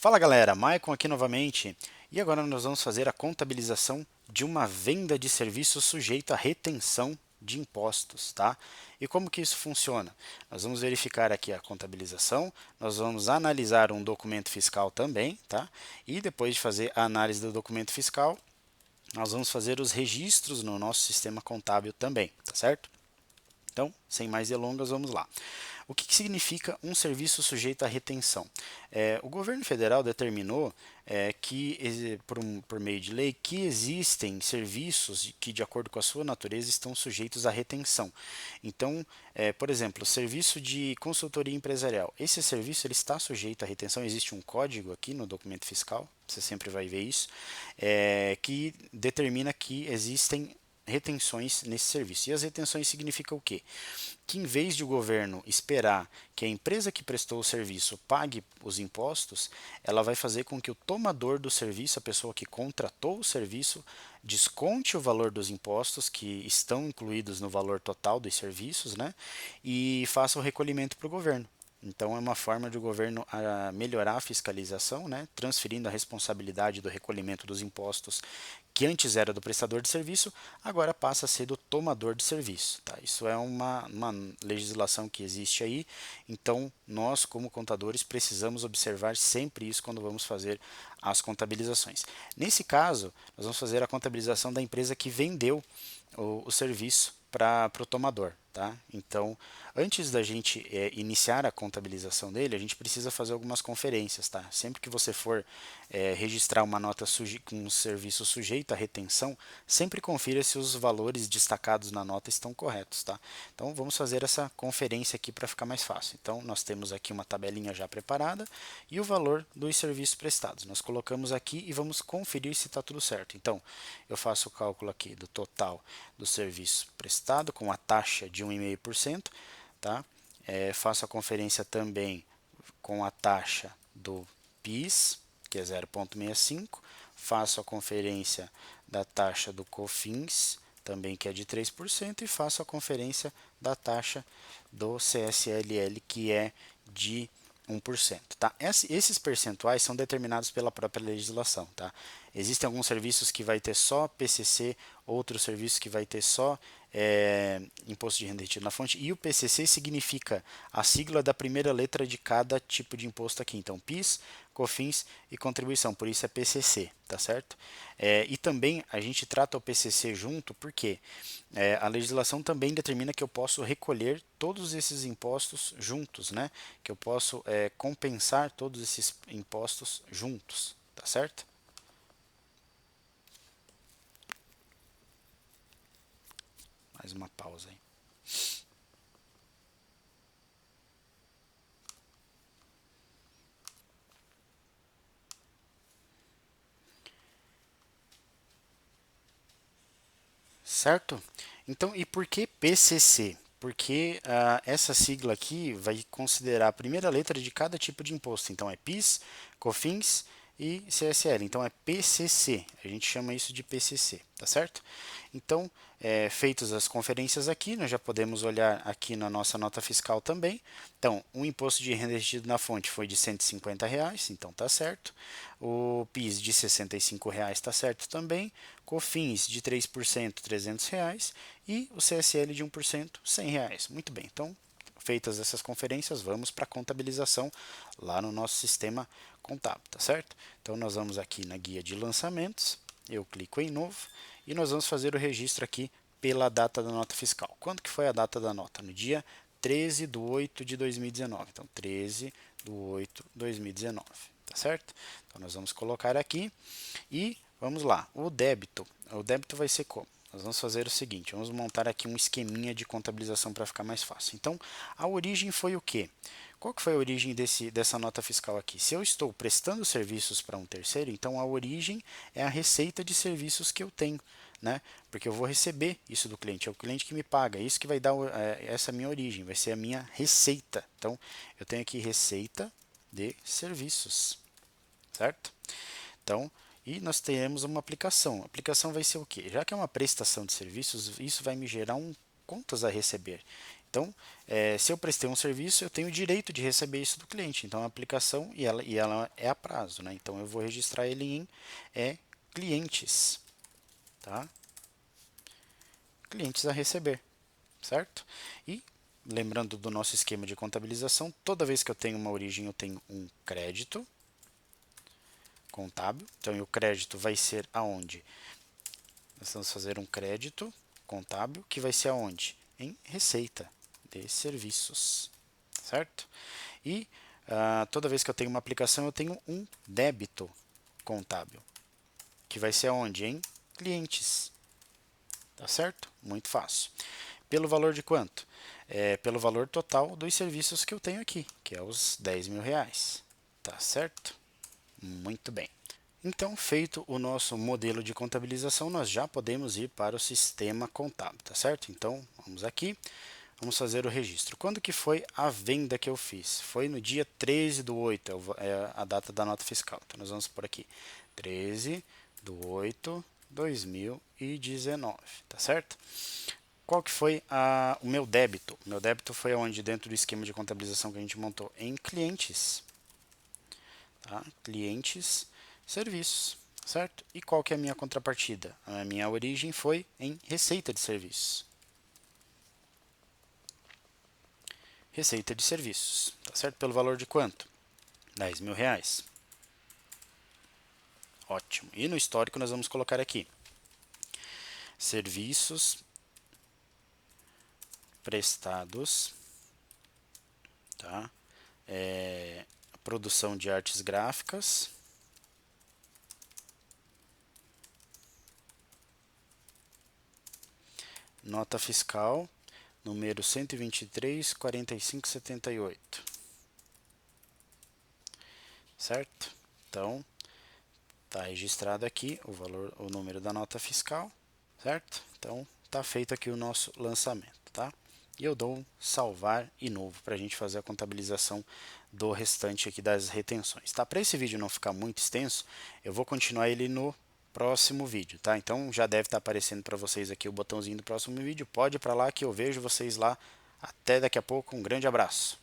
Fala galera, Maicon aqui novamente e agora nós vamos fazer a contabilização de uma venda de serviço sujeita à retenção de impostos, tá? E como que isso funciona? Nós vamos verificar aqui a contabilização, nós vamos analisar um documento fiscal também, tá? E depois de fazer a análise do documento fiscal, nós vamos fazer os registros no nosso sistema contábil também, tá certo? Então, sem mais delongas, vamos lá. O que significa um serviço sujeito à retenção? O governo federal determinou por meio de lei, que existem serviços que, de acordo com a sua natureza, estão sujeitos à retenção. Então, por exemplo, o serviço de consultoria empresarial. Esse serviço ele está sujeito à retenção, existe um código aqui no documento fiscal, você sempre vai ver isso, que determina que existem retenções nesse serviço. E as retenções significam o quê? Que em vez de o governo esperar que a empresa que prestou o serviço pague os impostos, ela vai fazer com que o tomador do serviço, a pessoa que contratou o serviço, desconte o valor dos impostos que estão incluídos no valor total dos serviços, né, e faça o recolhimento para o governo. Então é uma forma de o governo melhorar a fiscalização, né, transferindo a responsabilidade do recolhimento dos impostos que antes era do prestador de serviço, agora passa a ser do tomador de serviço. Tá? Isso é uma legislação que existe aí, então nós, como contadores, precisamos observar sempre isso quando vamos fazer as contabilizações. Nesse caso, nós vamos fazer a contabilização da empresa que vendeu o serviço para o tomador. Tá? Então, antes da gente iniciar a contabilização dele, a gente precisa fazer algumas conferências. Tá? Sempre que você for registrar uma nota com um serviço sujeito à retenção, sempre confira se os valores destacados na nota estão corretos. Tá? Então, vamos fazer essa conferência aqui para ficar mais fácil. Então, nós temos aqui uma tabelinha já preparada e o valor dos serviços prestados. Nós colocamos aqui e vamos conferir se está tudo certo. Então, eu faço o cálculo aqui do total do serviço prestado com a taxa de 1,5%, tá? Faço a conferência também com a taxa do PIS, que é 0,65, faço a conferência da taxa do COFINS, também que é de 3%, e faço a conferência da taxa do CSLL, que é de 1%. Tá? Esses percentuais são determinados pela própria legislação. Tá? Existem alguns serviços que vai ter só PCC, outros serviços que vai ter só imposto de renda retido na fonte, e o PCC significa a sigla da primeira letra de cada tipo de imposto aqui. Então, PIS, COFINS e contribuição, por isso é PCC, tá certo? E também a gente trata o PCC junto porque a legislação também determina que eu posso recolher todos esses impostos juntos, né? Que eu posso compensar todos esses impostos juntos, tá certo? Mais uma pausa aí. Certo? Então, e por que PCC? Porque essa sigla aqui vai considerar a primeira letra de cada tipo de imposto. Então, é PIS, COFINS e CSL. Então, é PCC. A gente chama isso de PCC, tá certo? Então, feitas as conferências aqui, nós já podemos olhar aqui na nossa nota fiscal também. Então, o imposto de renda retido na fonte foi de R$ 150, então tá certo. O PIS de R$ 65 está certo também. COFINS de 3%, R$ 300 e o CSL de 1%, R$ 100. Muito bem, então feitas essas conferências, vamos para a contabilização lá no nosso sistema contábil, tá certo? Então nós vamos aqui na guia de lançamentos, eu clico em novo e nós vamos fazer o registro aqui pela data da nota fiscal. Quando que foi a data da nota? No dia 13 de 8 de 2019. Então 13 de 8 de 2019, tá certo? Então nós vamos colocar aqui e vamos lá, o débito vai ser como? Nós vamos fazer o seguinte, vamos montar aqui um esqueminha de contabilização para ficar mais fácil. Então, a origem foi o quê? Qual que foi a origem dessa nota fiscal aqui? Se eu estou prestando serviços para um terceiro, então a origem é a receita de serviços que eu tenho, né? Porque eu vou receber isso do cliente, é o cliente que me paga, é isso que vai dar essa minha origem, vai ser a minha receita. Então, eu tenho aqui receita de serviços, certo? Então, e nós teremos uma aplicação. A aplicação vai ser o quê? Já que é uma prestação de serviços, isso vai me gerar contas a receber. Então, se eu prestei um serviço, eu tenho o direito de receber isso do cliente. Então, a aplicação e ela é a prazo, né? Então, eu vou registrar ele em clientes, tá? Clientes a receber, certo? E lembrando do nosso esquema de contabilização, toda vez que eu tenho uma origem, eu tenho um crédito contábil. Então, o crédito vai ser aonde? Nós vamos fazer um crédito contábil que vai ser aonde? Em receita de serviços, certo? E toda vez que eu tenho uma aplicação, eu tenho um débito contábil, que vai ser aonde? Em clientes, tá certo? Muito fácil. Pelo valor de quanto? Pelo valor total dos serviços que eu tenho aqui, que é os R$ 10.000, tá certo? Muito bem. Então, feito o nosso modelo de contabilização, nós já podemos ir para o sistema contábil, tá certo? Então, vamos aqui, vamos fazer o registro. Quando que foi a venda que eu fiz? Foi no dia 13/8, é a data da nota fiscal. Então, nós vamos por aqui, 13/8/2019, tá certo? Qual que foi o meu débito? O meu débito foi onde? Dentro do esquema de contabilização que a gente montou em clientes, tá? Clientes, serviços, certo? E qual que é a minha contrapartida? A minha origem foi em receita de serviços. Receita de serviços, tá certo? Pelo valor de quanto? R$ 10.000. Ótimo. E no histórico nós vamos colocar aqui serviços prestados, tá? Produção de artes gráficas, nota fiscal número 123.4578, certo? Então, está registrado aqui o valor, o número da nota fiscal, certo? Então, está feito aqui o nosso lançamento, tá? E eu dou um salvar e novo para a gente fazer a contabilização do restante aqui das retenções, tá? Para esse vídeo não ficar muito extenso, eu vou continuar ele no próximo vídeo, tá? Então já deve estar aparecendo para vocês aqui o botãozinho do próximo vídeo. Pode ir para lá que eu vejo vocês lá. Até daqui a pouco. Um grande abraço.